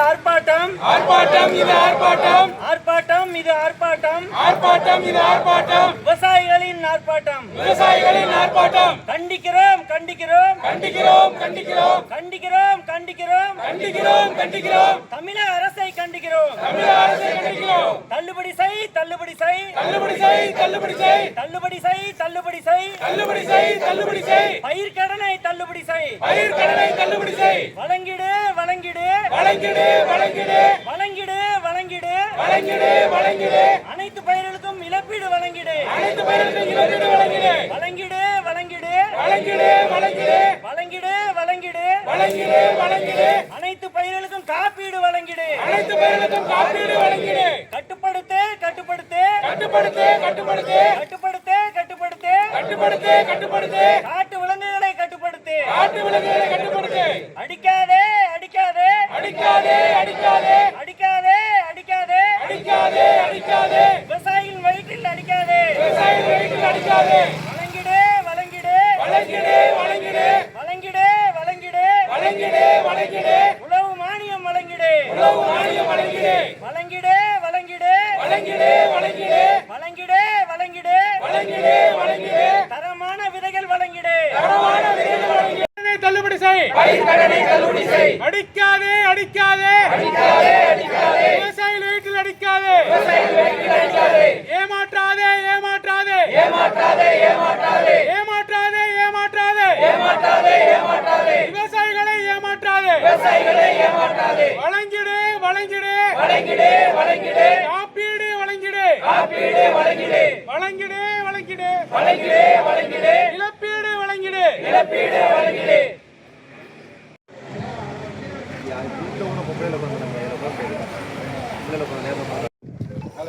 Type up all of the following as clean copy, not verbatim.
ஆர்ப்பாட்டம் ஆர்ப்பாட்டம் இது ஆர்ப்பாட்டம் ஆர்ப்பாட்டம் இது ஆர்ப்பாட்டம் ஆர்ப்பாட்டம் இது ஆர்ப்பாட்டம் விவசாயிகளின் ஆர்ப்பாட்டம் விவசாயிகளின் ஆர்ப்பாட்டம் கண்டிக்கிறோம் கண்டிக்கிறோம் கண்டிக்கிறோம் கண்டிக்கிறோம் கண்டிக்கிறோம் கண்டிக்கிறோம் கண்டிக்கிறோம் கண்டிக்கிறோம் தமிழக அரசை கண்டிக்கிறோம் தமிழக அரசை கண்டிக்கிறோம் தள்ளுபடி செய் தள்ளுபடி செய் தள்ளுபடி செய் தள்ளுபடி செய் தள்ளுபடி செய் தள்ளுபடி செய் தள்ளுபடி செய் தள்ளுபடி செய் பயிர்க்கடனை தள்ளுபடி செய் பயிர்க்கடனை தள்ளுபடி செய் வழங்கிடு வழங்கிடு வழங்கிடு வழங்கிடு வழங்கிடு வழங்கிடு வழங்கிடு வழங்கிடு அனைத்து பயிர்களுக்கும் இழப்பீடு வழங்கிடு அனைத்து பயிர்களுக்கும் இழப்பீடு வழங்கிடு வழங்கிடு வழங்கிடு வழங்கிடு வழங்கிடு வழங்கிடு வழங்கிடு வழங்கிடு வழங்கிடு அனைத்து பயிர்களுக்கும் காப்பீடு வழங்கிடு அனைத்து பயிர்களுக்கும் காப்பீடு வழங்கிடு கட்டுப்படுத்து கட்டுப்படுத்து கட்டுப்படுத்து கட்டுப்படுத்து கட்டுப்படுத்து கட்டுப்படுத்து கட்டுப்படுத்து கட்டுப்படுத்து காட்டு விலங்குகளை கட்டுப்படுத்து காட்டு விலங்குகளை கட்டுப்படுத்து அடிக்காதே அடிக்காதே அடிக்காதே அடிக்காதே அடிக்காதே அடிக்காதே அடிக்காதே அடிக்காதே விவசாயிகளின் வயிற்றில் அடிக்காதே விவசாயிகள் வயிற்றில் அடிக்காதே வழங்கிடு வழங்கிடு வழங்கிடு வழங்கிடு வழங்கிடு வழங்கிடு வழங்கிடு வழங்கிடு உழவு மானியம் வழங்கிடு உழவு மானியம் வழங்கிடு வழங்கிடு வழங்கிடு வழங்கிடு வழங்கிடு வழங்கிடு வழங்கிடு வழங்கிடு வழங்கிடு தரமான விதைகள் வழங்கிடு தரமான விதைகள் வழங்கிடு தள்ளுபடி செய் பயிர்க்கடனை தள்ளுபடி செய் அடிக்காதே அடிக்காதே அடிக்காதே அடிக்காதே விவசாயிகள் வயிற்றில் அடிக்காதே விவசாயிகள் வயிற்றில் அடிக்காதே ஏமாற்றாதே ஏமாற்றாதே ஏமாற்றாதே ஏமாற்றாதே ஏமாற்றாதே ஏமாற்றாதே ஏமாற்றாதே ஏமாற்றாதே விவசாயிகளை ஏமாற்றாதே விவசாயிகளை ஏமாற்றாதே வழங்கிடு வழங்கிடு வழங்கிடு வழங்கிடு காப்பீடு வழங்கிடு காப்பீடு வழங்கிடு வழங்கிடு வழங்கிடு வழங்கிடு வழங்கிடு இழப்பீடு வழங்கிடு இழப்பீடு வழங்கிடு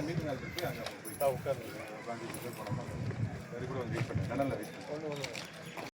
மீட்டிங் உட்காந்து கூட வந்து வெயிட் பண்ணேன்